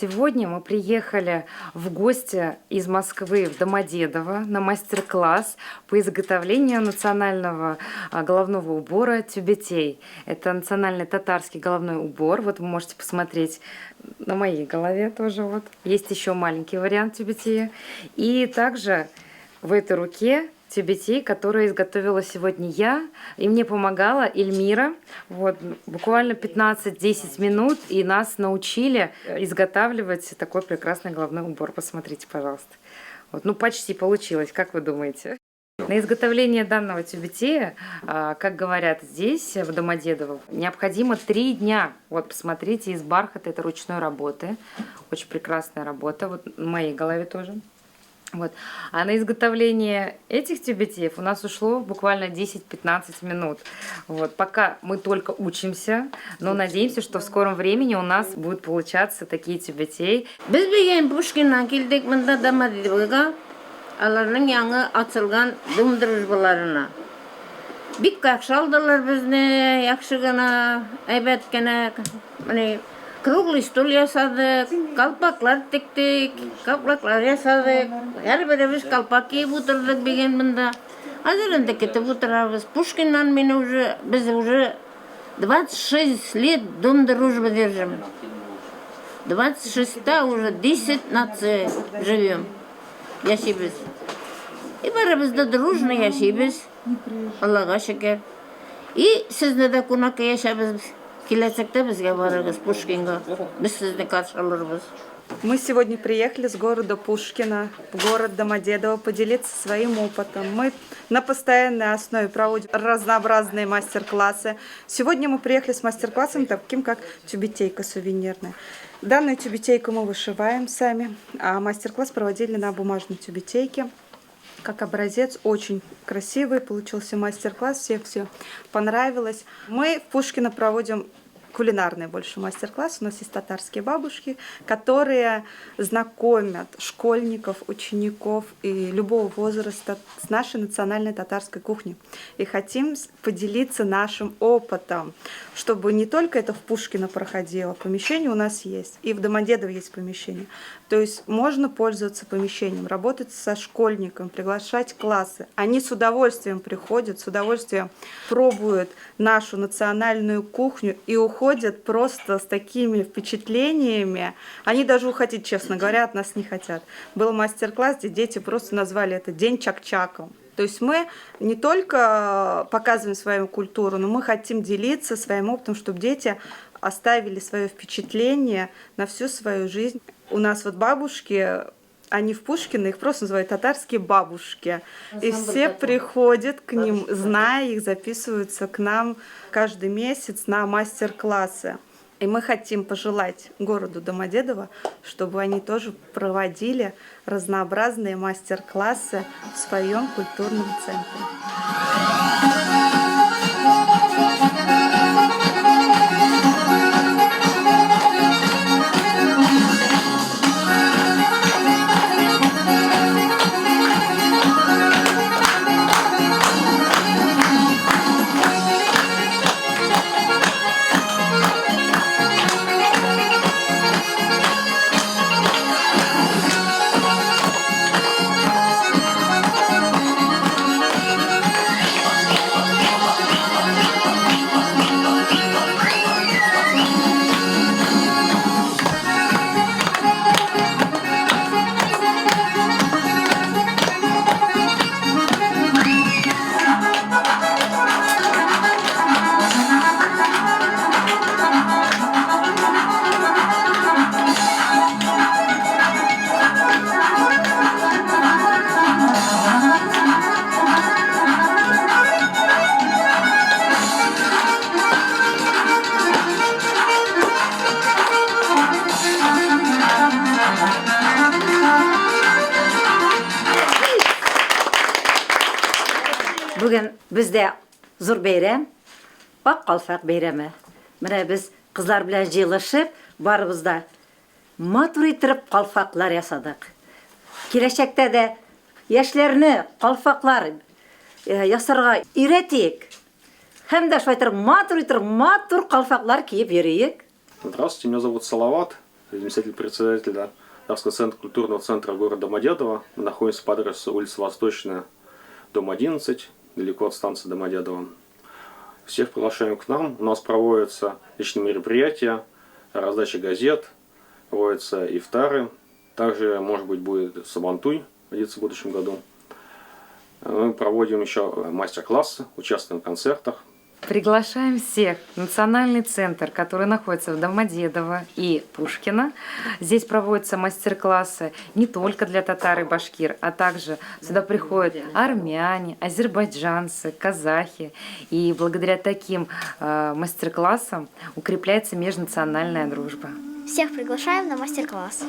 Сегодня мы приехали в гости из Москвы в Домодедово на мастер-класс по изготовлению национального головного убора тюбетей. Это национальный татарский головной убор. Вот вы можете посмотреть на моей голове тоже. Вот. Есть еще маленький вариант тюбетея. И также в этой руке тюбетей, которые изготовила сегодня я, и мне помогала Эльмира. Вот, буквально 15-10 минут, и нас научили изготавливать такой прекрасный головной убор. Посмотрите, пожалуйста. Вот, ну, почти получилось, как вы думаете? На изготовление данного тюбетея, как говорят здесь, в Домодедово, необходимо 3 дня. Вот, посмотрите, из бархата, это ручной работы. Очень прекрасная работа, вот на моей голове тоже. Вот. А на изготовление этих тюбетеев у нас ушло буквально 10-15 минут. Вот. Пока мы только учимся, но надеемся, что в скором времени у нас будут получаться такие тюбетеи. Biz bilgen Pushkin'dan keldik mında Domodedovga, alarning yangi açılgan dumdurujbalarına. Bik kakşaldılar bizni, yakşıgana, aybatgana, hani kruglый stol yasadık, kalpaklar tiktik, kaplaklar yasadık. Her birimiz kalpak giyip oturduk bilgen bunda. Hazırında ketip oturarız. Pushkin'dan biz уже 26 лет дом дружбы держим. 26-та уже 10 наций живем. Yaşayız. Barımızda дружно yaşayız. Allah'a şükür. И sizde de konak yaşayız. Келесекте bizge барырız Пушкинга. Biz sizni karşı alırız. Мы сегодня приехали с города Пушкина в город Домодедово поделиться своим опытом. Мы на постоянной основе проводим разнообразные мастер-классы. Сегодня мы приехали с мастер-классом таким, как тюбетейка сувенирная. Данную тюбетейку мы вышиваем сами, а мастер-класс проводили на бумажной тюбетейке. Как образец, очень красивый получился мастер-класс, всем все понравилось. Мы в Пушкино проводим кулинарный больше мастер-класс. У нас есть татарские бабушки, которые знакомят школьников, учеников и любого возраста с нашей национальной татарской кухней. И хотим поделиться нашим опытом, чтобы не только это в Пушкино проходило, помещение у нас есть, и в Домодедово есть помещение. То есть можно пользоваться помещением, работать со школьником, приглашать классы. Они с удовольствием приходят, с удовольствием пробуют нашу национальную кухню и уходят просто с такими впечатлениями. Они даже уходить, честно говоря, от нас не хотят. Был мастер-класс, где дети просто назвали это «День чак-чаком». То есть мы не только показываем свою культуру, но мы хотим делиться своим опытом, чтобы дети оставили свое впечатление на всю свою жизнь. У нас вот бабушки, они в Пушкино, их просто называют татарские бабушки. И все приходят к ним, зная их, записываются к нам каждый месяц на мастер-классы. И мы хотим пожелать городу Домодедово, чтобы они тоже проводили разнообразные мастер-классы в своем культурном центре. Bugün bizde zor beyram, bak kalfak beyramı. Mine biz kızlar bilen jığılışıp barımızda matur itirip kalfaklar yasadık. Kileşekte de yaşlarını kalfaklar yasarga üretik. Hem de şöyle matur kalfaklar kiyip yürüyük. Здравствуйте, меня зовут Салават. заместитель председателя Татарского культурного центра города Домодедово. Мы находимся по адресу улица Восточная, дом 11, далеко от станции Домодедово. Всех приглашаем к нам. У нас проводятся личные мероприятия, раздача газет, проводятся ифтары. Также, может быть, будет сабантуй в будущем году. Мы проводим еще мастер-классы, участвуем в концертах. Приглашаем всех в национальный центр, который находится в Домодедово и Пушкино. Здесь проводятся мастер-классы не только для татар и башкир, а также сюда приходят армяне, азербайджанцы, казахи. И благодаря таким мастер-классам укрепляется межнациональная дружба. Всех приглашаем на мастер-класс.